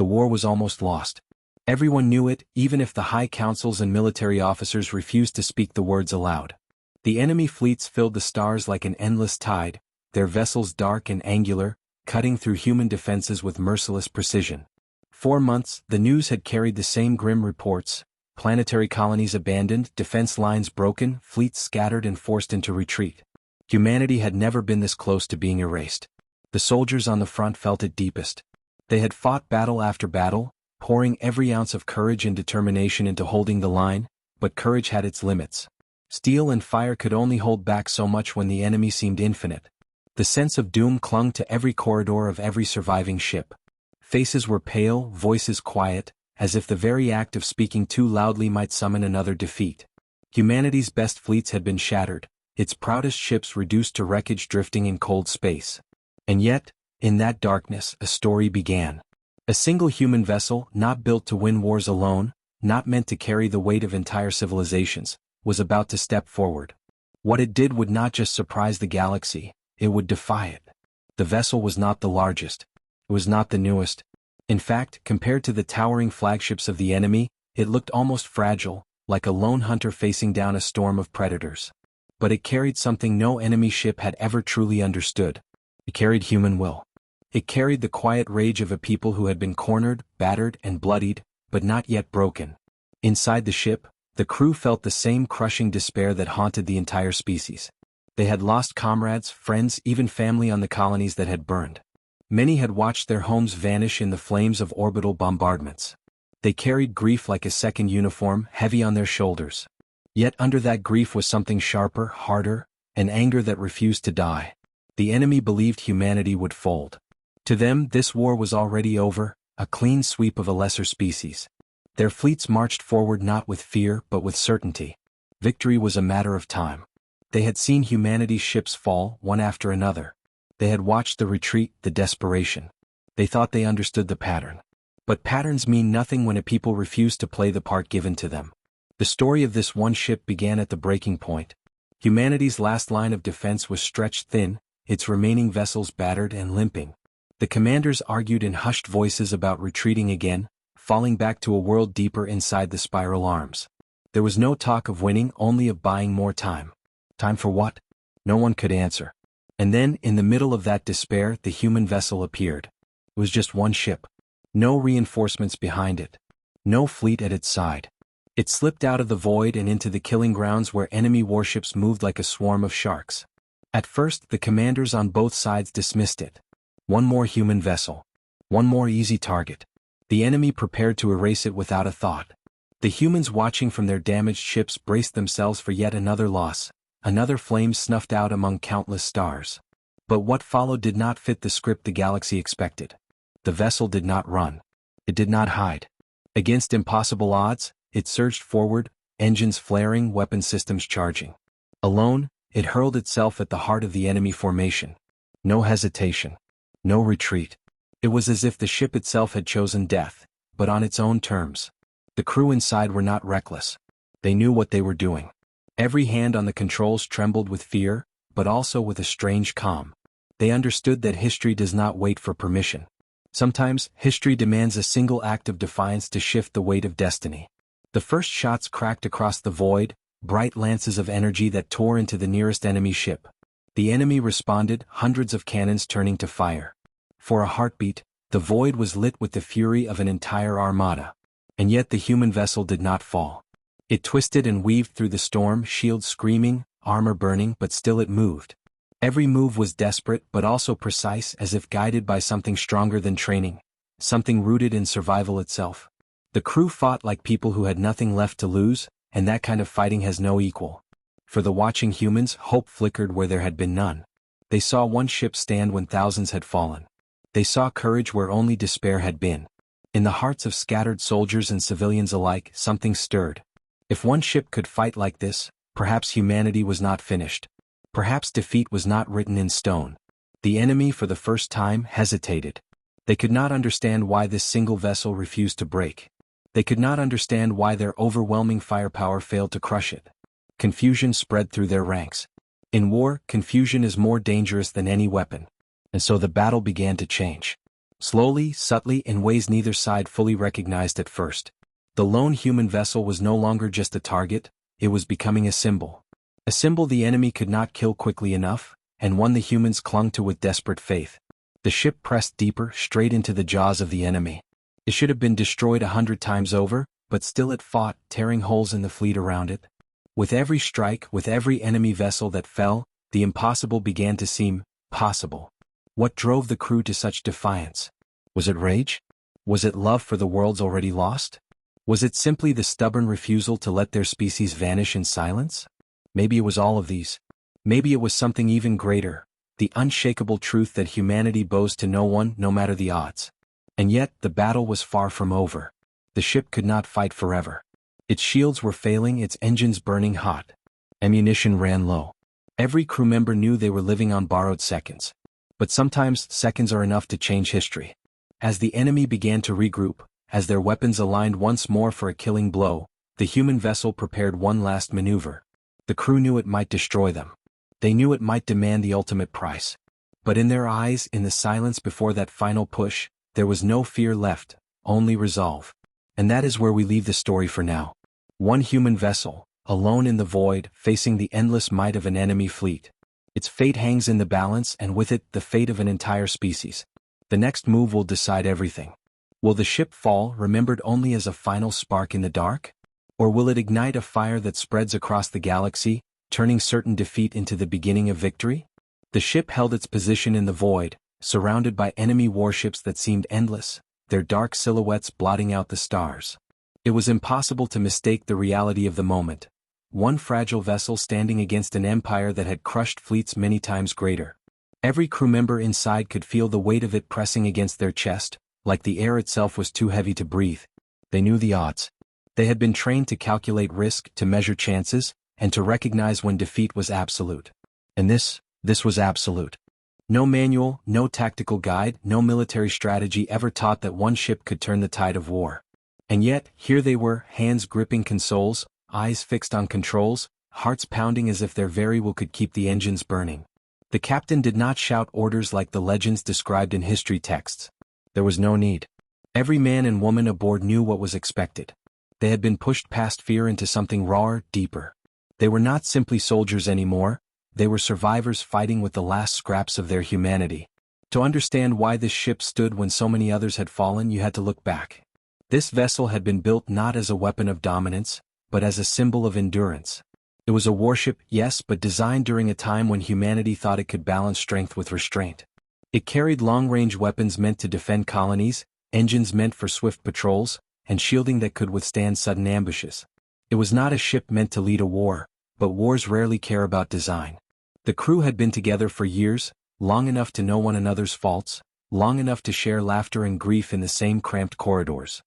The war was almost lost. Everyone knew it, even if the high councils and military officers refused to speak the words aloud. The enemy fleets filled the stars like an endless tide, their vessels dark and angular, cutting through human defenses with merciless precision. For months, the news had carried the same grim reports: planetary colonies abandoned, defense lines broken, fleets scattered and forced into retreat. Humanity had never been this close to being erased. The soldiers on the front felt it deepest. They had fought battle after battle, pouring every ounce of courage and determination into holding the line, but courage had its limits. Steel and fire could only hold back so much when the enemy seemed infinite. The sense of doom clung to every corridor of every surviving ship. Faces were pale, voices quiet, as if the very act of speaking too loudly might summon another defeat. Humanity's best fleets had been shattered, its proudest ships reduced to wreckage drifting in cold space. And yet, in that darkness, a story began. A single human vessel, not built to win wars alone, not meant to carry the weight of entire civilizations, was about to step forward. What it did would not just surprise the galaxy, it would defy it. The vessel was not the largest. It was not the newest. In fact, compared to the towering flagships of the enemy, it looked almost fragile, like a lone hunter facing down a storm of predators. But it carried something no enemy ship had ever truly understood. It carried human will. It carried the quiet rage of a people who had been cornered, battered, and bloodied, but not yet broken. Inside the ship, the crew felt the same crushing despair that haunted the entire species. They had lost comrades, friends, even family on the colonies that had burned. Many had watched their homes vanish in the flames of orbital bombardments. They carried grief like a second uniform, heavy on their shoulders. Yet under that grief was something sharper, harder, an anger that refused to die. The enemy believed humanity would fold. To them, this war was already over, a clean sweep of a lesser species. Their fleets marched forward not with fear but with certainty. Victory was a matter of time. They had seen humanity's ships fall, one after another. They had watched the retreat, the desperation. They thought they understood the pattern. But patterns mean nothing when a people refuse to play the part given to them. The story of this one ship began at the breaking point. Humanity's last line of defense was stretched thin, its remaining vessels battered and limping. The commanders argued in hushed voices about retreating again, falling back to a world deeper inside the spiral arms. There was no talk of winning, only of buying more time. Time for what? No one could answer. And then, in the middle of that despair, the human vessel appeared. It was just one ship. No reinforcements behind it. No fleet at its side. It slipped out of the void and into the killing grounds where enemy warships moved like a swarm of sharks. At first, the commanders on both sides dismissed it. One more human vessel. One more easy target. The enemy prepared to erase it without a thought. The humans watching from their damaged ships braced themselves for yet another loss, another flame snuffed out among countless stars. But what followed did not fit the script the galaxy expected. The vessel did not run. It did not hide. Against impossible odds, it surged forward, engines flaring, weapon systems charging. Alone, it hurled itself at the heart of the enemy formation. No hesitation. No retreat. It was as if the ship itself had chosen death, but on its own terms. The crew inside were not reckless. They knew what they were doing. Every hand on the controls trembled with fear, but also with a strange calm. They understood that history does not wait for permission. Sometimes, history demands a single act of defiance to shift the weight of destiny. The first shots cracked across the void, bright lances of energy that tore into the nearest enemy ship. The enemy responded, hundreds of cannons turning to fire. For a heartbeat, the void was lit with the fury of an entire armada. And yet the human vessel did not fall. It twisted and weaved through the storm, shields screaming, armor burning, but still it moved. Every move was desperate but also precise, as if guided by something stronger than training, something rooted in survival itself. The crew fought like people who had nothing left to lose, and that kind of fighting has no equal. For the watching humans, hope flickered where there had been none. They saw one ship stand when thousands had fallen. They saw courage where only despair had been. In the hearts of scattered soldiers and civilians alike, something stirred. If one ship could fight like this, perhaps humanity was not finished. Perhaps defeat was not written in stone. The enemy, for the first time, hesitated. They could not understand why this single vessel refused to break. They could not understand why their overwhelming firepower failed to crush it. Confusion spread through their ranks. In war, confusion is more dangerous than any weapon. And so the battle began to change. Slowly, subtly, in ways neither side fully recognized at first. The lone human vessel was no longer just a target, it was becoming a symbol. A symbol the enemy could not kill quickly enough, and one the humans clung to with desperate faith. The ship pressed deeper, straight into the jaws of the enemy. It should have been destroyed 100 times over, but still it fought, tearing holes in the fleet around it. With every strike, with every enemy vessel that fell, the impossible began to seem possible. What drove the crew to such defiance? Was it rage? Was it love for the worlds already lost? Was it simply the stubborn refusal to let their species vanish in silence? Maybe it was all of these. Maybe it was something even greater, the unshakable truth that humanity bows to no one, no matter the odds. And yet, the battle was far from over. The ship could not fight forever. Its shields were failing, its engines burning hot. Ammunition ran low. Every crew member knew they were living on borrowed seconds. But sometimes, seconds are enough to change history. As the enemy began to regroup, as their weapons aligned once more for a killing blow, the human vessel prepared one last maneuver. The crew knew it might destroy them. They knew it might demand the ultimate price. But in their eyes, in the silence before that final push, there was no fear left, only resolve. And that is where we leave the story for now. One human vessel, alone in the void, facing the endless might of an enemy fleet. Its fate hangs in the balance, and with it, the fate of an entire species. The next move will decide everything. Will the ship fall, remembered only as a final spark in the dark? Or will it ignite a fire that spreads across the galaxy, turning certain defeat into the beginning of victory? The ship held its position in the void, surrounded by enemy warships that seemed endless, their dark silhouettes blotting out the stars. It was impossible to mistake the reality of the moment. One fragile vessel standing against an empire that had crushed fleets many times greater. Every crew member inside could feel the weight of it pressing against their chest, like the air itself was too heavy to breathe. They knew the odds. They had been trained to calculate risk, to measure chances, and to recognize when defeat was absolute. And this was absolute. No manual, no tactical guide, no military strategy ever taught that one ship could turn the tide of war. And yet, here they were, hands gripping consoles, eyes fixed on controls, hearts pounding as if their very will could keep the engines burning. The captain did not shout orders like the legends described in history texts. There was no need. Every man and woman aboard knew what was expected. They had been pushed past fear into something rawer, deeper. They were not simply soldiers anymore, they were survivors fighting with the last scraps of their humanity. To understand why this ship stood when so many others had fallen, you had to look back. This vessel had been built not as a weapon of dominance, but as a symbol of endurance. It was a warship, yes, but designed during a time when humanity thought it could balance strength with restraint. It carried long-range weapons meant to defend colonies, engines meant for swift patrols, and shielding that could withstand sudden ambushes. It was not a ship meant to lead a war, but wars rarely care about design. The crew had been together for years, long enough to know one another's faults, long enough to share laughter and grief in the same cramped corridors.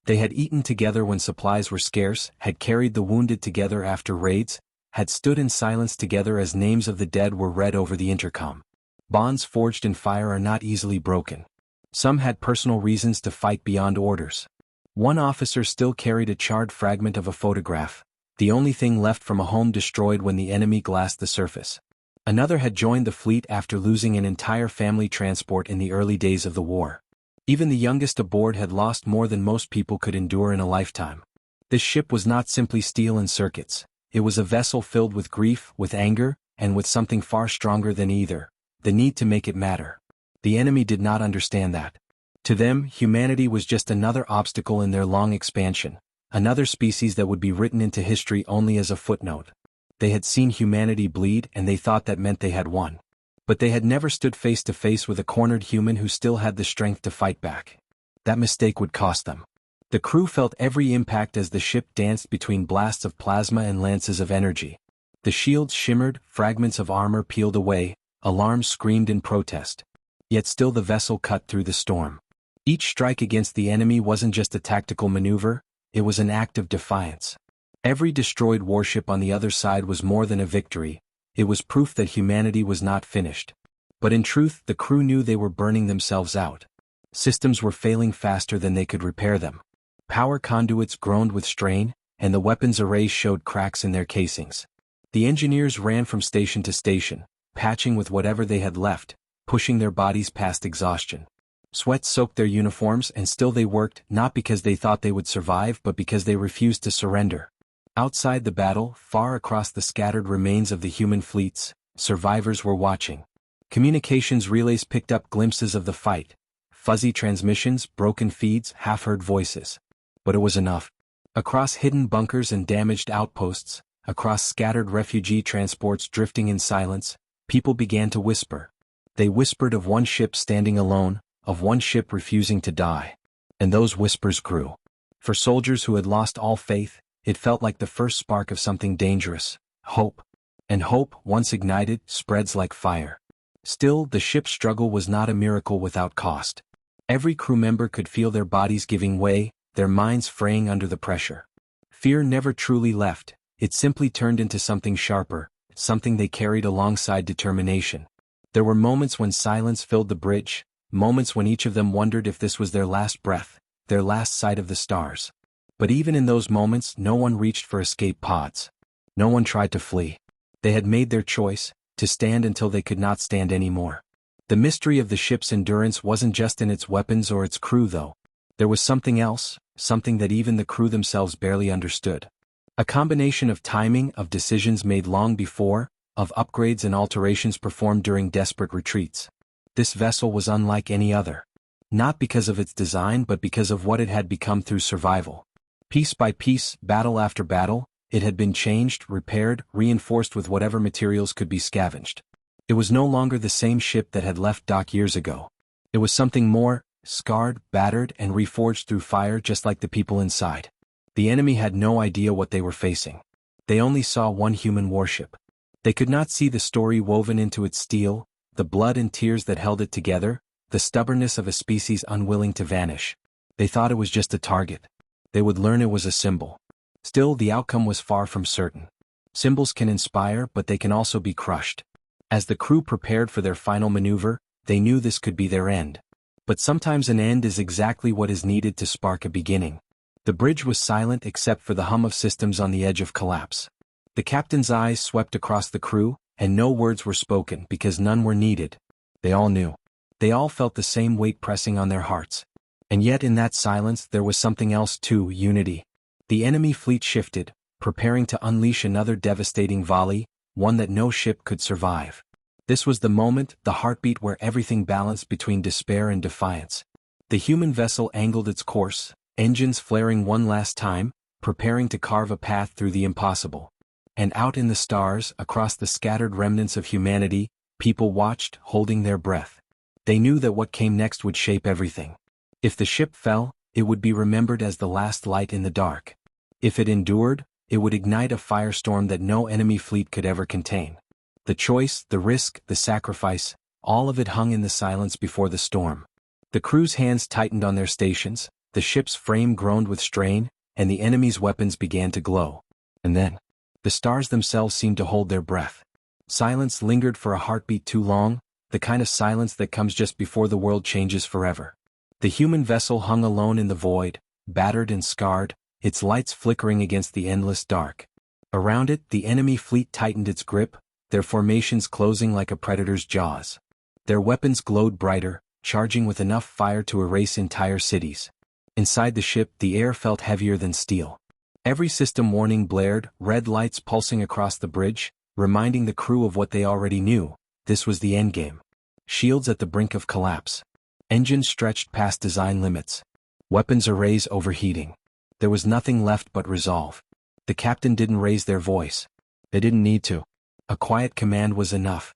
They had eaten together when supplies were scarce, had carried the wounded together after raids, had stood in silence together as names of the dead were read over the intercom. Bonds forged in fire are not easily broken. Some had personal reasons to fight beyond orders. One officer still carried a charred fragment of a photograph, the only thing left from a home destroyed when the enemy glassed the surface. Another had joined the fleet after losing an entire family transport in the early days of the war. Even the youngest aboard had lost more than most people could endure in a lifetime. This ship was not simply steel and circuits. It was a vessel filled with grief, with anger, and with something far stronger than either, the need to make it matter. The enemy did not understand that. To them, humanity was just another obstacle in their long expansion, another species that would be written into history only as a footnote. They had seen humanity bleed and they thought that meant they had won. But they had never stood face to face with a cornered human who still had the strength to fight back. That mistake would cost them. The crew felt every impact as the ship danced between blasts of plasma and lances of energy. The shields shimmered, fragments of armor peeled away, alarms screamed in protest. Yet still the vessel cut through the storm. Each strike against the enemy wasn't just a tactical maneuver, it was an act of defiance. Every destroyed warship on the other side was more than a victory, it was proof that humanity was not finished. But in truth, the crew knew they were burning themselves out. Systems were failing faster than they could repair them. Power conduits groaned with strain, and the weapons arrays showed cracks in their casings. The engineers ran from station to station, patching with whatever they had left, pushing their bodies past exhaustion. Sweat soaked their uniforms and still they worked, not because they thought they would survive but because they refused to surrender. Outside the battle, far across the scattered remains of the human fleets, survivors were watching. Communications relays picked up glimpses of the fight. Fuzzy transmissions, broken feeds, half-heard voices. But it was enough. Across hidden bunkers and damaged outposts, across scattered refugee transports drifting in silence, people began to whisper. They whispered of one ship standing alone, of one ship refusing to die. And those whispers grew. For soldiers who had lost all faith, it felt like the first spark of something dangerous, hope. And hope, once ignited, spreads like fire. Still, the ship's struggle was not a miracle without cost. Every crew member could feel their bodies giving way, their minds fraying under the pressure. Fear never truly left, it simply turned into something sharper, something they carried alongside determination. There were moments when silence filled the bridge, moments when each of them wondered if this was their last breath, their last sight of the stars. But even in those moments, no one reached for escape pods. No one tried to flee. They had made their choice, to stand until they could not stand anymore. The mystery of the ship's endurance wasn't just in its weapons or its crew though. There was something else, something that even the crew themselves barely understood. A combination of timing, of decisions made long before, of upgrades and alterations performed during desperate retreats. This vessel was unlike any other. Not because of its design but because of what it had become through survival. Piece by piece, battle after battle, it had been changed, repaired, reinforced with whatever materials could be scavenged. It was no longer the same ship that had left dock years ago. It was something more, scarred, battered, and reforged through fire just like the people inside. The enemy had no idea what they were facing. They only saw one human warship. They could not see the story woven into its steel, the blood and tears that held it together, the stubbornness of a species unwilling to vanish. They thought it was just a target. They would learn it was a symbol. Still, the outcome was far from certain. Symbols can inspire, but they can also be crushed. As the crew prepared for their final maneuver, they knew this could be their end. But sometimes an end is exactly what is needed to spark a beginning. The bridge was silent except for the hum of systems on the edge of collapse. The captain's eyes swept across the crew, and no words were spoken because none were needed. They all knew. They all felt the same weight pressing on their hearts. And yet in that silence there was something else too, unity. The enemy fleet shifted, preparing to unleash another devastating volley, one that no ship could survive. This was the moment, the heartbeat where everything balanced between despair and defiance. The human vessel angled its course, engines flaring one last time, preparing to carve a path through the impossible. And out in the stars, across the scattered remnants of humanity, people watched, holding their breath. They knew that what came next would shape everything. If the ship fell, it would be remembered as the last light in the dark. If it endured, it would ignite a firestorm that no enemy fleet could ever contain. The choice, the risk, the sacrifice, all of it hung in the silence before the storm. The crew's hands tightened on their stations, the ship's frame groaned with strain, and the enemy's weapons began to glow. And then, the stars themselves seemed to hold their breath. Silence lingered for a heartbeat too long, the kind of silence that comes just before the world changes forever. The human vessel hung alone in the void, battered and scarred, its lights flickering against the endless dark. Around it, the enemy fleet tightened its grip, their formations closing like a predator's jaws. Their weapons glowed brighter, charging with enough fire to erase entire cities. Inside the ship, the air felt heavier than steel. Every system warning blared, red lights pulsing across the bridge, reminding the crew of what they already knew. This was the endgame. Shields at the brink of collapse. Engines stretched past design limits. Weapons arrays overheating. There was nothing left but resolve. The captain didn't raise their voice. They didn't need to. A quiet command was enough.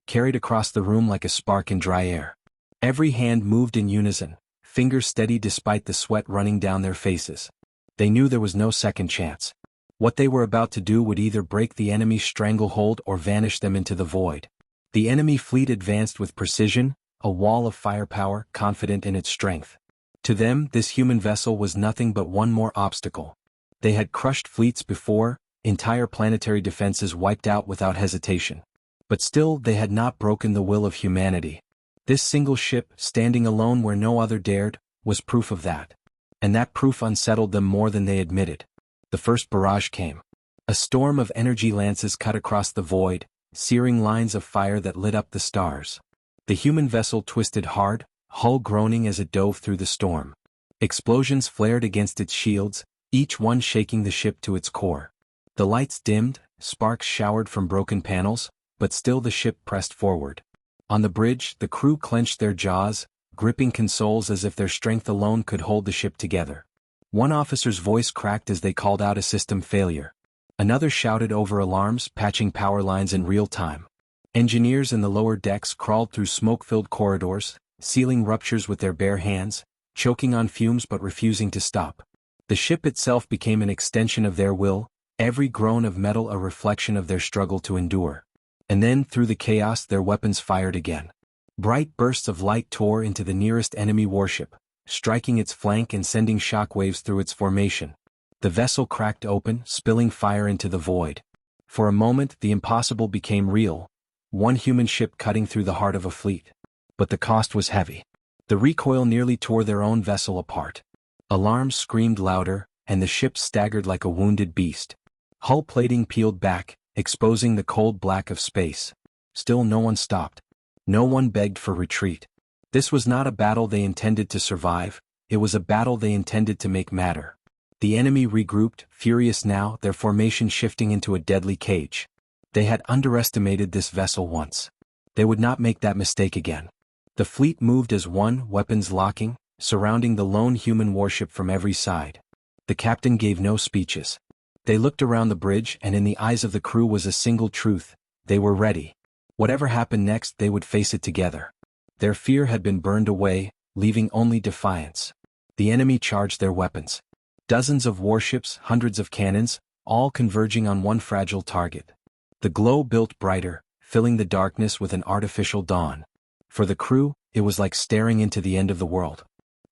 Carried across the room like a spark in dry air. Every hand moved in unison, fingers steady despite the sweat running down their faces. They knew there was no second chance. What they were about to do would either break the enemy's stranglehold or vanish them into the void. The enemy fleet advanced with precision, a wall of firepower, confident in its strength. To them, this human vessel was nothing but one more obstacle. They had crushed fleets before, entire planetary defenses wiped out without hesitation. But still, they had not broken the will of humanity. This single ship, standing alone where no other dared, was proof of that. And that proof unsettled them more than they admitted. The first barrage came. A storm of energy lances cut across the void, searing lines of fire that lit up the stars. The human vessel twisted hard, hull groaning as it dove through the storm. Explosions flared against its shields, each one shaking the ship to its core. The lights dimmed, sparks showered from broken panels, but still the ship pressed forward. On the bridge, the crew clenched their jaws, gripping consoles as if their strength alone could hold the ship together. One officer's voice cracked as they called out a system failure. Another shouted over alarms, patching power lines in real time. Engineers in the lower decks crawled through smoke-filled corridors, sealing ruptures with their bare hands, choking on fumes but refusing to stop. The ship itself became an extension of their will, every groan of metal a reflection of their struggle to endure. And then, through the chaos, their weapons fired again. Bright bursts of light tore into the nearest enemy warship, striking its flank and sending shockwaves through its formation. The vessel cracked open, spilling fire into the void. For a moment, the impossible became real, one human ship cutting through the heart of a fleet. But the cost was heavy. The recoil nearly tore their own vessel apart. Alarms screamed louder, and the ship staggered like a wounded beast. Hull plating peeled back, exposing the cold black of space. Still no one stopped. No one begged for retreat. This was not a battle they intended to survive, it was a battle they intended to make matter. The enemy regrouped, furious now, their formation shifting into a deadly cage. They had underestimated this vessel once. They would not make that mistake again. The fleet moved as one, weapons locking, surrounding the lone human warship from every side. The captain gave no speeches. They looked around the bridge, and in the eyes of the crew was a single truth: they were ready. Whatever happened next, they would face it together. Their fear had been burned away, leaving only defiance. The enemy charged their weapons. Dozens of warships, hundreds of cannons, all converging on one fragile target. The glow built brighter, filling the darkness with an artificial dawn. For the crew, it was like staring into the end of the world.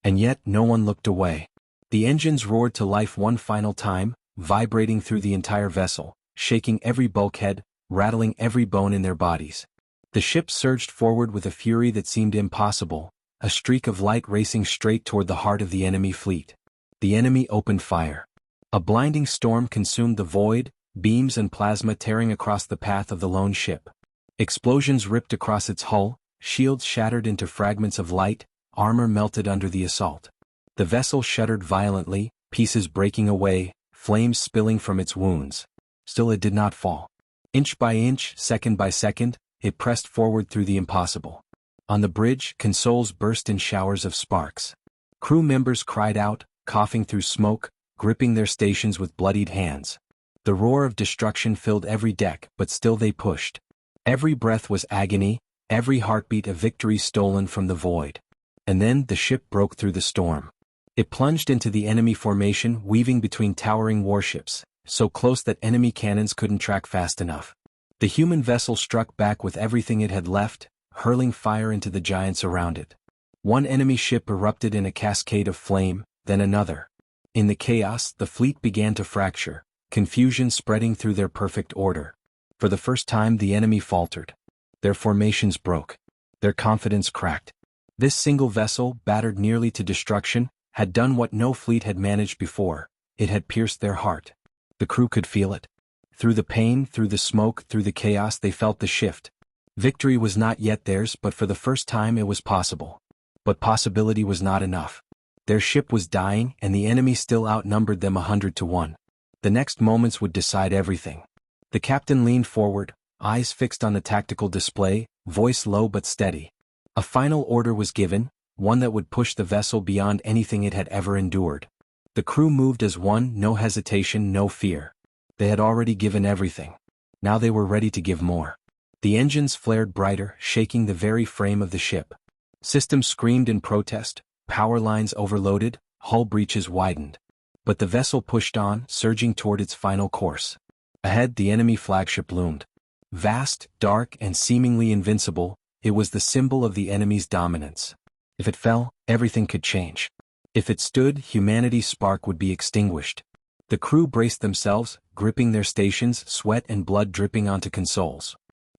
And yet no one looked away. The engines roared to life one final time, vibrating through the entire vessel, shaking every bulkhead, rattling every bone in their bodies. The ship surged forward with a fury that seemed impossible, a streak of light racing straight toward the heart of the enemy fleet. The enemy opened fire. A blinding storm consumed the void, beams and plasma tearing across the path of the lone ship. Explosions ripped across its hull, shields shattered into fragments of light, armor melted under the assault. The vessel shuddered violently, pieces breaking away, flames spilling from its wounds. Still it did not fall. Inch by inch, second by second, it pressed forward through the impossible. On the bridge, consoles burst in showers of sparks. Crew members cried out, coughing through smoke, gripping their stations with bloodied hands. The roar of destruction filled every deck, but still they pushed. Every breath was agony, every heartbeat a victory stolen from the void. And then the ship broke through the storm. It plunged into the enemy formation, weaving between towering warships, so close that enemy cannons couldn't track fast enough. The human vessel struck back with everything it had left, hurling fire into the giants around it. One enemy ship erupted in a cascade of flame, then another. In the chaos, the fleet began to fracture, confusion spreading through their perfect order. For the first time, the enemy faltered. Their formations broke. Their confidence cracked. This single vessel, battered nearly to destruction, had done what no fleet had managed before. It had pierced their heart. The crew could feel it. Through the pain, through the smoke, through the chaos, they felt the shift. Victory was not yet theirs, but for the first time it was possible. But possibility was not enough. Their ship was dying, and the enemy still outnumbered them 100-1. The next moments would decide everything. The captain leaned forward, eyes fixed on the tactical display, voice low but steady. A final order was given, one that would push the vessel beyond anything it had ever endured. The crew moved as one, no hesitation, no fear. They had already given everything. Now they were ready to give more. The engines flared brighter, shaking the very frame of the ship. Systems screamed in protest, power lines overloaded, hull breaches widened. But the vessel pushed on, surging toward its final course. Ahead, the enemy flagship loomed. Vast, dark, and seemingly invincible, it was the symbol of the enemy's dominance. If it fell, everything could change. If it stood, humanity's spark would be extinguished. The crew braced themselves, gripping their stations, sweat and blood dripping onto consoles.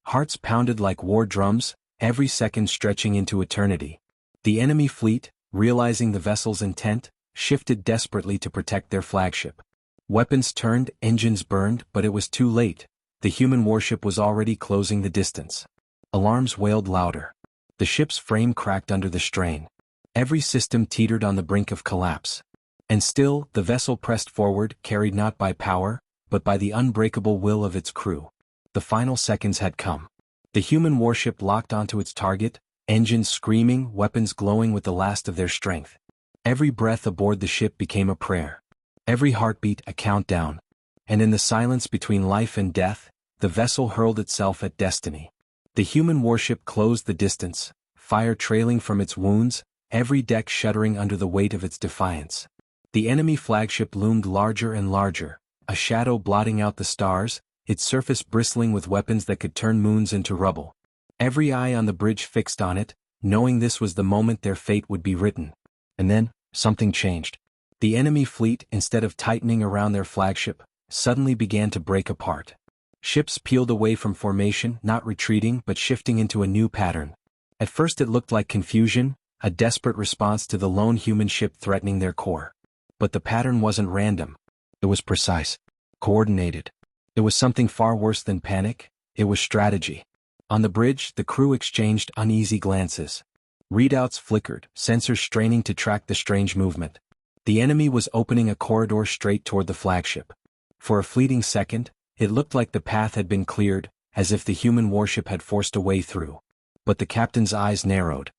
Hearts pounded like war drums, every second stretching into eternity. The enemy fleet, realizing the vessel's intent, shifted desperately to protect their flagship. Weapons turned, engines burned, but it was too late. The human warship was already closing the distance. Alarms wailed louder. The ship's frame cracked under the strain. Every system teetered on the brink of collapse. And still, the vessel pressed forward, carried not by power, but by the unbreakable will of its crew. The final seconds had come. The human warship locked onto its target, engines screaming, weapons glowing with the last of their strength. Every breath aboard the ship became a prayer. Every heartbeat a countdown. And in the silence between life and death, the vessel hurled itself at destiny. The human warship closed the distance, fire trailing from its wounds, every deck shuddering under the weight of its defiance. The enemy flagship loomed larger and larger, a shadow blotting out the stars, its surface bristling with weapons that could turn moons into rubble. Every eye on the bridge fixed on it, knowing this was the moment their fate would be written. And then, something changed. The enemy fleet, instead of tightening around their flagship, suddenly began to break apart. Ships peeled away from formation, not retreating but shifting into a new pattern. At first it looked like confusion, a desperate response to the lone human ship threatening their core. But the pattern wasn't random. It was precise, coordinated. It was something far worse than panic, it was strategy. On the bridge, the crew exchanged uneasy glances. Readouts flickered, sensors straining to track the strange movement. The enemy was opening a corridor straight toward the flagship. For a fleeting second, it looked like the path had been cleared, as if the human warship had forced a way through. But the captain's eyes narrowed.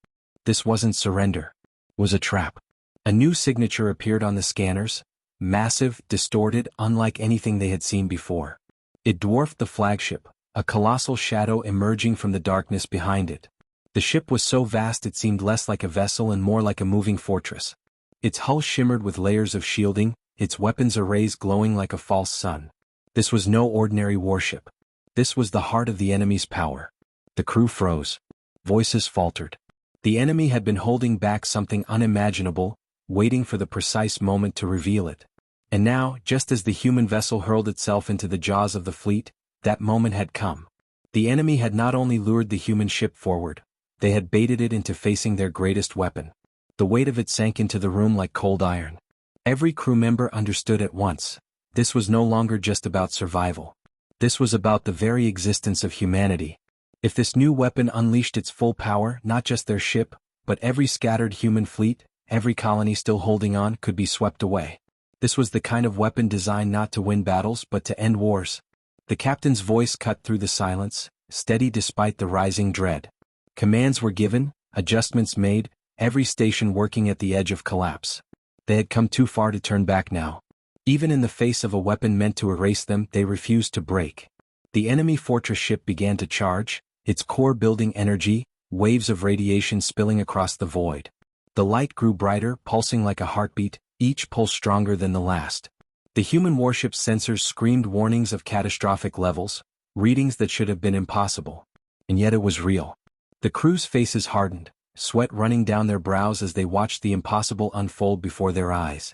This wasn't surrender. It was a trap. A new signature appeared on the scanners, massive, distorted, unlike anything they had seen before. It dwarfed the flagship, a colossal shadow emerging from the darkness behind it. The ship was so vast it seemed less like a vessel and more like a moving fortress. Its hull shimmered with layers of shielding, its weapons arrays glowing like a false sun. This was no ordinary warship. This was the heart of the enemy's power. The crew froze. Voices faltered. The enemy had been holding back something unimaginable, waiting for the precise moment to reveal it. And now, just as the human vessel hurled itself into the jaws of the fleet, that moment had come. The enemy had not only lured the human ship forward, they had baited it into facing their greatest weapon. The weight of it sank into the room like cold iron. Every crew member understood at once. This was no longer just about survival. This was about the very existence of humanity. If this new weapon unleashed its full power, not just their ship, but every scattered human fleet, every colony still holding on, could be swept away. This was the kind of weapon designed not to win battles but to end wars. The captain's voice cut through the silence, steady despite the rising dread. Commands were given, adjustments made, every station working at the edge of collapse. They had come too far to turn back now. Even in the face of a weapon meant to erase them, they refused to break. The enemy fortress ship began to charge, its core building energy, waves of radiation spilling across the void. The light grew brighter, pulsing like a heartbeat, each pulse stronger than the last. The human warship's sensors screamed warnings of catastrophic levels, readings that should have been impossible. And yet it was real. The crew's faces hardened, sweat running down their brows as they watched the impossible unfold before their eyes.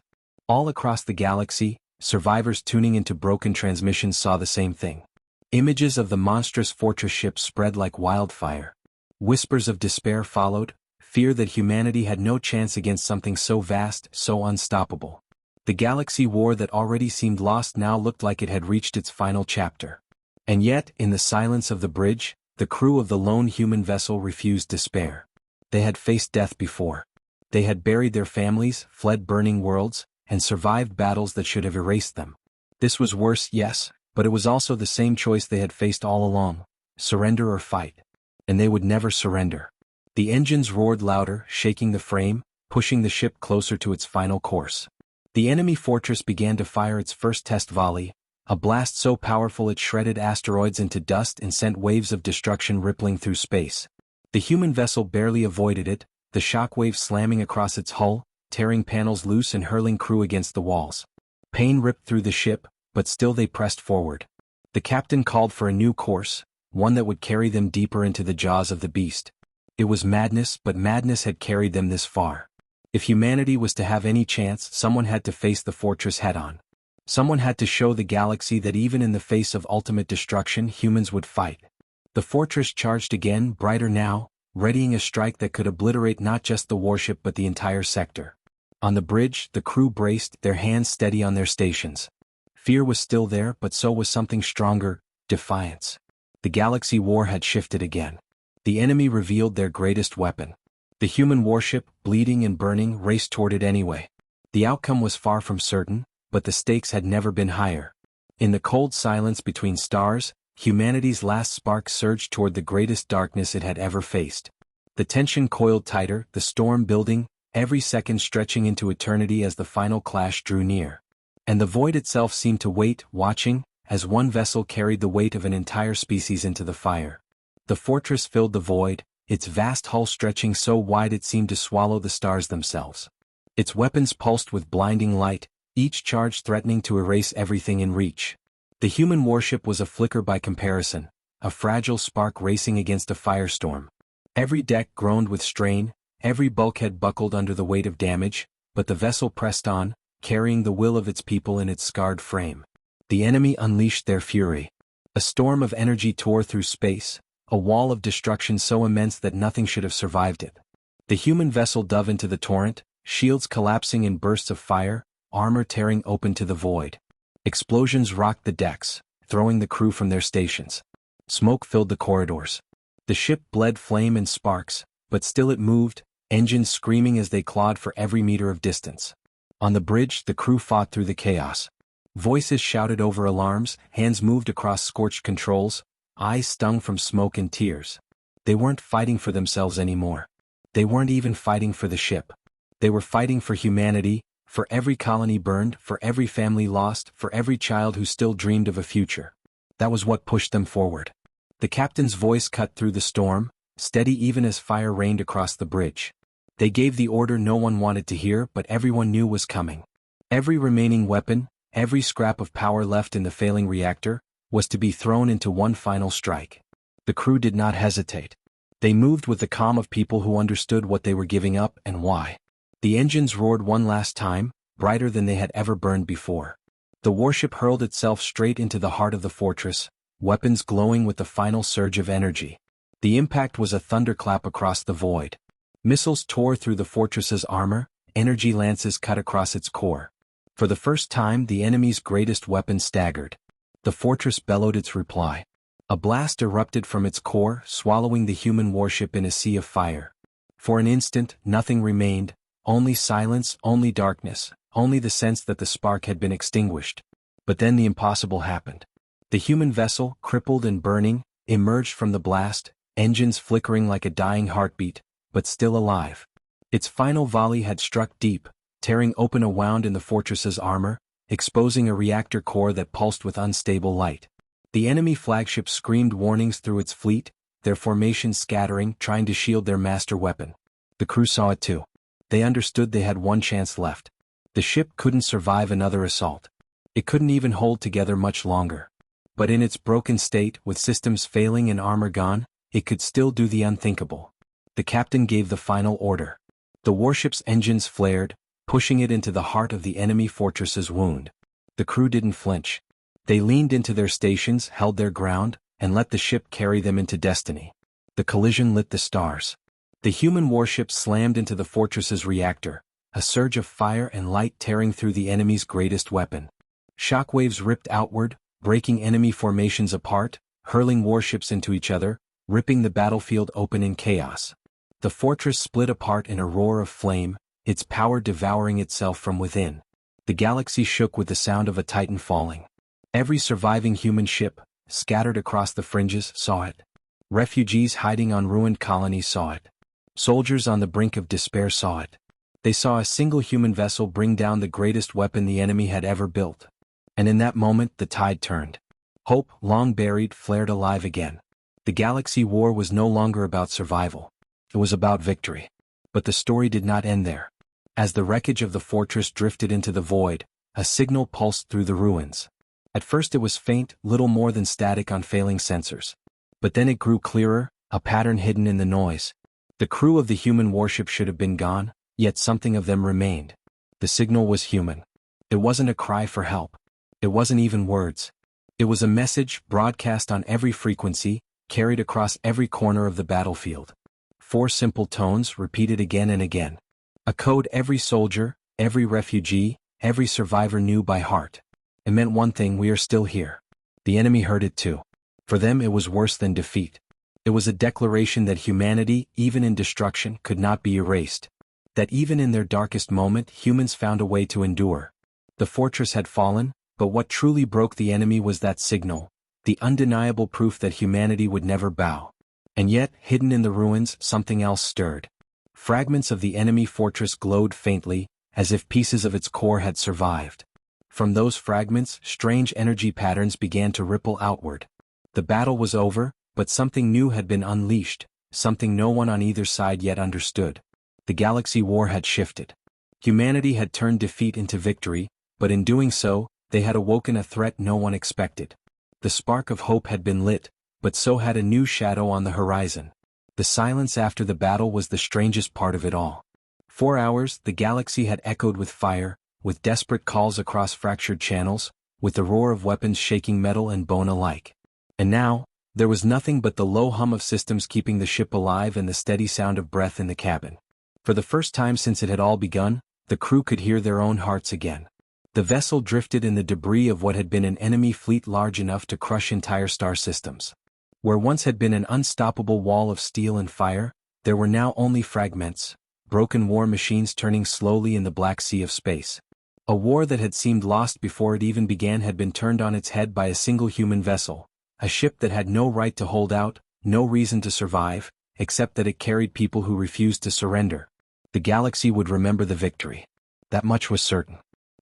All across the galaxy, survivors tuning into broken transmissions saw the same thing. Images of the monstrous fortress ship spread like wildfire. Whispers of despair followed, fear that humanity had no chance against something so vast, so unstoppable. The galaxy war that already seemed lost now looked like it had reached its final chapter. And yet, in the silence of the bridge, the crew of the lone human vessel refused despair. They had faced death before. They had buried their families, fled burning worlds, and survived battles that should have erased them. This was worse, yes, but it was also the same choice they had faced all along: surrender or fight. And they would never surrender. The engines roared louder, shaking the frame, pushing the ship closer to its final course. The enemy fortress began to fire its first test volley, a blast so powerful it shredded asteroids into dust and sent waves of destruction rippling through space. The human vessel barely avoided it, the shockwave slamming across its hull, tearing panels loose and hurling crew against the walls. Pain ripped through the ship, but still they pressed forward. The captain called for a new course, one that would carry them deeper into the jaws of the beast. It was madness, but madness had carried them this far. If humanity was to have any chance, someone had to face the fortress head-on. Someone had to show the galaxy that even in the face of ultimate destruction, humans would fight. The fortress charged again, brighter now, readying a strike that could obliterate not just the warship but the entire sector. On the bridge, the crew braced, their hands steady on their stations. Fear was still there, but so was something stronger: defiance. The galaxy war had shifted again. The enemy revealed their greatest weapon. The human warship, bleeding and burning, raced toward it anyway. The outcome was far from certain, but the stakes had never been higher. In the cold silence between stars, humanity's last spark surged toward the greatest darkness it had ever faced. The tension coiled tighter, the storm building, every second stretching into eternity as the final clash drew near. And the void itself seemed to wait, watching, as one vessel carried the weight of an entire species into the fire. The fortress filled the void, its vast hull stretching so wide it seemed to swallow the stars themselves. Its weapons pulsed with blinding light, each charge threatening to erase everything in reach. The human warship was a flicker by comparison, a fragile spark racing against a firestorm. Every deck groaned with strain, every bulkhead buckled under the weight of damage, but the vessel pressed on, carrying the will of its people in its scarred frame. The enemy unleashed their fury. A storm of energy tore through space, a wall of destruction so immense that nothing should have survived it. The human vessel dove into the torrent, shields collapsing in bursts of fire, armor tearing open to the void. Explosions rocked the decks, throwing the crew from their stations. Smoke filled the corridors. The ship bled flame and sparks, but still it moved, engines screaming as they clawed for every meter of distance. On the bridge, the crew fought through the chaos. Voices shouted over alarms, hands moved across scorched controls, eyes stung from smoke and tears. They weren't fighting for themselves anymore. They weren't even fighting for the ship. They were fighting for humanity, for every colony burned, for every family lost, for every child who still dreamed of a future. That was what pushed them forward. The captain's voice cut through the storm, steady even as fire rained across the bridge. They gave the order no one wanted to hear but everyone knew was coming. Every remaining weapon, every scrap of power left in the failing reactor, was to be thrown into one final strike. The crew did not hesitate. They moved with the calm of people who understood what they were giving up and why. The engines roared one last time, brighter than they had ever burned before. The warship hurled itself straight into the heart of the fortress, weapons glowing with the final surge of energy. The impact was a thunderclap across the void. Missiles tore through the fortress's armor, energy lances cut across its core. For the first time, the enemy's greatest weapon staggered. The fortress bellowed its reply. A blast erupted from its core, swallowing the human warship in a sea of fire. For an instant, nothing remained, only silence, only darkness, only the sense that the spark had been extinguished. But then the impossible happened. The human vessel, crippled and burning, emerged from the blast, engines flickering like a dying heartbeat, but still alive. Its final volley had struck deep, tearing open a wound in the fortress's armor, exposing a reactor core that pulsed with unstable light. The enemy flagship screamed warnings through its fleet, their formations scattering, trying to shield their master weapon. The crew saw it too. They understood they had one chance left. The ship couldn't survive another assault. It couldn't even hold together much longer. But in its broken state, with systems failing and armor gone, it could still do the unthinkable. The captain gave the final order. The warship's engines flared, pushing it into the heart of the enemy fortress's wound. The crew didn't flinch. They leaned into their stations, held their ground, and let the ship carry them into destiny. The collision lit the stars. The human warship slammed into the fortress's reactor, a surge of fire and light tearing through the enemy's greatest weapon. Shockwaves ripped outward, breaking enemy formations apart, hurling warships into each other, ripping the battlefield open in chaos. The fortress split apart in a roar of flame, its power devouring itself from within. The galaxy shook with the sound of a titan falling. Every surviving human ship, scattered across the fringes, saw it. Refugees hiding on ruined colonies saw it. Soldiers on the brink of despair saw it. They saw a single human vessel bring down the greatest weapon the enemy had ever built. And in that moment the tide turned. Hope, long buried, flared alive again. The galaxy war was no longer about survival. It was about victory. But the story did not end there. As the wreckage of the fortress drifted into the void, a signal pulsed through the ruins. At first it was faint, little more than static on failing sensors. But then it grew clearer, a pattern hidden in the noise. The crew of the human warship should have been gone, yet something of them remained. The signal was human. It wasn't a cry for help. It wasn't even words. It was a message, broadcast on every frequency, carried across every corner of the battlefield. 4 simple tones, repeated again and again. A code every soldier, every refugee, every survivor knew by heart. It meant one thing: we are still here. The enemy heard it too. For them it was worse than defeat. It was a declaration that humanity, even in destruction, could not be erased. That even in their darkest moment, humans found a way to endure. The fortress had fallen, but what truly broke the enemy was that signal, the undeniable proof that humanity would never bow. And yet, hidden in the ruins, something else stirred. Fragments of the enemy fortress glowed faintly, as if pieces of its core had survived. From those fragments, strange energy patterns began to ripple outward. The battle was over, but something new had been unleashed, something no one on either side yet understood. The galaxy war had shifted. Humanity had turned defeat into victory, but in doing so, they had awoken a threat no one expected. The spark of hope had been lit, but so had a new shadow on the horizon. The silence after the battle was the strangest part of it all. For hours, the galaxy had echoed with fire, with desperate calls across fractured channels, with the roar of weapons shaking metal and bone alike. And now, there was nothing but the low hum of systems keeping the ship alive and the steady sound of breath in the cabin. For the first time since it had all begun, the crew could hear their own hearts again. The vessel drifted in the debris of what had been an enemy fleet large enough to crush entire star systems. Where once had been an unstoppable wall of steel and fire, there were now only fragments, broken war machines turning slowly in the black sea of space. A war that had seemed lost before it even began had been turned on its head by a single human vessel, a ship that had no right to hold out, no reason to survive, except that it carried people who refused to surrender. The galaxy would remember the victory. That much was certain.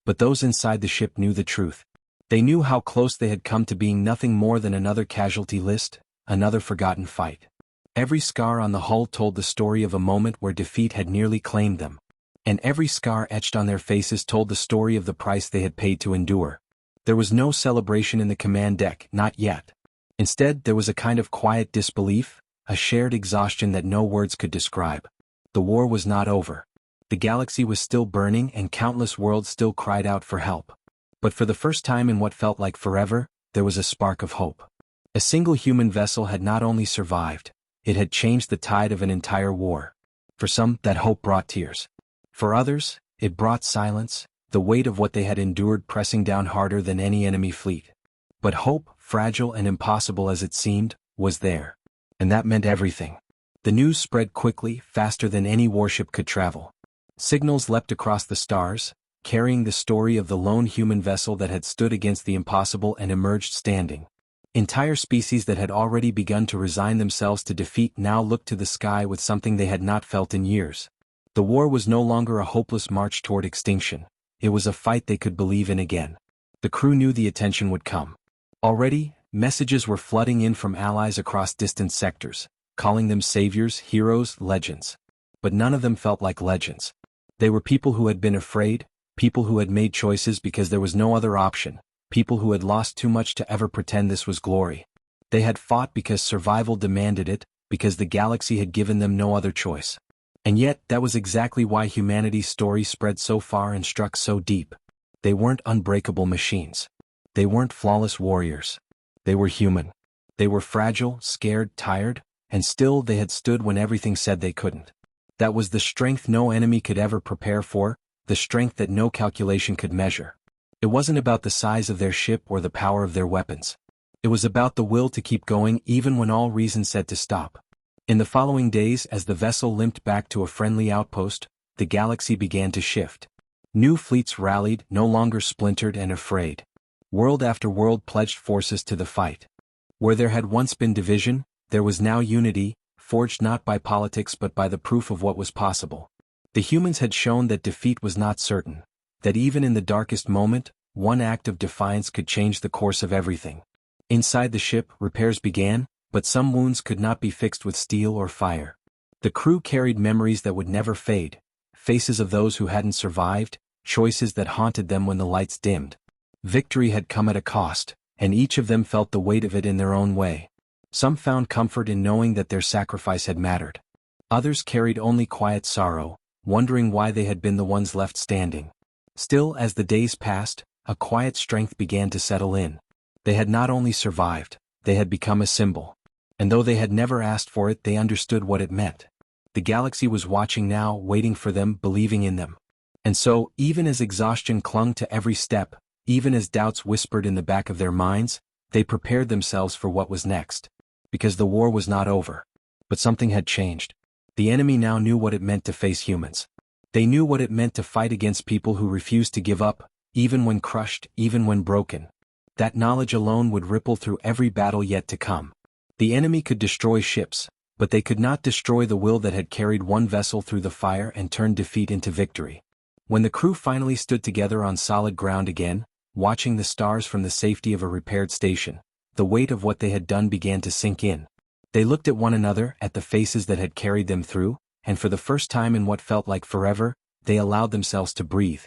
But those inside the ship knew the truth. They knew how close they had come to being nothing more than another casualty list, another forgotten fight. Every scar on the hull told the story of a moment where defeat had nearly claimed them. And every scar etched on their faces told the story of the price they had paid to endure. There was no celebration in the command deck, not yet. Instead, there was a kind of quiet disbelief, a shared exhaustion that no words could describe. The war was not over. The galaxy was still burning and countless worlds still cried out for help. But for the first time in what felt like forever, there was a spark of hope. A single human vessel had not only survived, it had changed the tide of an entire war. For some, that hope brought tears. For others, it brought silence, the weight of what they had endured pressing down harder than any enemy fleet. But hope, fragile and impossible as it seemed, was there. And that meant everything. The news spread quickly, faster than any warship could travel. Signals leapt across the stars, carrying the story of the lone human vessel that had stood against the impossible and emerged standing. Entire species that had already begun to resign themselves to defeat now looked to the sky with something they had not felt in years. The war was no longer a hopeless march toward extinction. It was a fight they could believe in again. The crew knew the attention would come. Already, messages were flooding in from allies across distant sectors, calling them saviors, heroes, legends. But none of them felt like legends. They were people who had been afraid, people who had made choices because there was no other option, people who had lost too much to ever pretend this was glory. They had fought because survival demanded it, because the galaxy had given them no other choice. And yet, that was exactly why humanity's story spread so far and struck so deep. They weren't unbreakable machines. They weren't flawless warriors. They were human. They were fragile, scared, tired, and still they had stood when everything said they couldn't. That was the strength no enemy could ever prepare for, the strength that no calculation could measure. It wasn't about the size of their ship or the power of their weapons. It was about the will to keep going even when all reason said to stop. In the following days, as the vessel limped back to a friendly outpost, the galaxy began to shift. New fleets rallied, no longer splintered and afraid. World after world pledged forces to the fight. Where there had once been division, there was now unity, forged not by politics but by the proof of what was possible. The humans had shown that defeat was not certain, that even in the darkest moment, one act of defiance could change the course of everything. Inside the ship, repairs began, but some wounds could not be fixed with steel or fire. The crew carried memories that would never fade, faces of those who hadn't survived, choices that haunted them when the lights dimmed. Victory had come at a cost, and each of them felt the weight of it in their own way. Some found comfort in knowing that their sacrifice had mattered. Others carried only quiet sorrow, wondering why they had been the ones left standing. Still, as the days passed, a quiet strength began to settle in. They had not only survived, they had become a symbol. And though they had never asked for it, they understood what it meant. The galaxy was watching now, waiting for them, believing in them. And so, even as exhaustion clung to every step, even as doubts whispered in the back of their minds, they prepared themselves for what was next. because the war was not over. But something had changed. The enemy now knew what it meant to face humans. They knew what it meant to fight against people who refused to give up, even when crushed, even when broken. That knowledge alone would ripple through every battle yet to come. The enemy could destroy ships, but they could not destroy the will that had carried one vessel through the fire and turned defeat into victory. When the crew finally stood together on solid ground again, watching the stars from the safety of a repaired station, the weight of what they had done began to sink in. They looked at one another, at the faces that had carried them through, and for the first time in what felt like forever, they allowed themselves to breathe.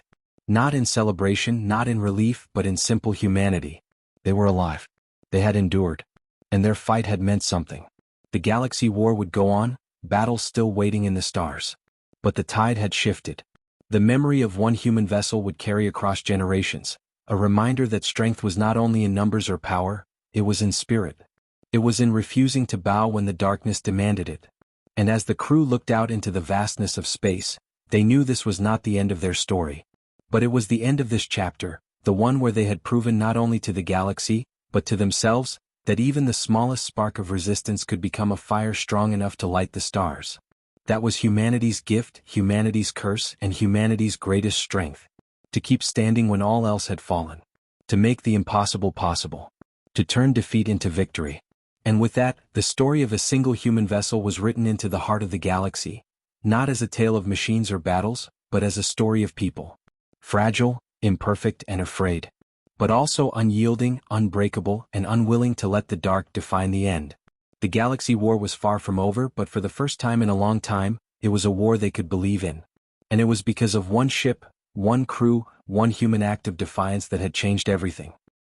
Not in celebration, not in relief, but in simple humanity. They were alive. They had endured. And their fight had meant something. The galaxy war would go on, battles still waiting in the stars. But the tide had shifted. The memory of one human vessel would carry across generations, a reminder that strength was not only in numbers or power, it was in spirit. It was in refusing to bow when the darkness demanded it. And as the crew looked out into the vastness of space, they knew this was not the end of their story. But it was the end of this chapter, the one where they had proven not only to the galaxy, but to themselves, that even the smallest spark of resistance could become a fire strong enough to light the stars. That was humanity's gift, humanity's curse, and humanity's greatest strength. To keep standing when all else had fallen. To make the impossible possible. To turn defeat into victory. And with that, the story of a single human vessel was written into the heart of the galaxy, not as a tale of machines or battles, but as a story of people. Fragile, imperfect, and afraid. But also unyielding, unbreakable, and unwilling to let the dark define the end. The galaxy war was far from over, but for the first time in a long time, it was a war they could believe in. And it was because of one ship, one crew, one human act of defiance that had changed everything.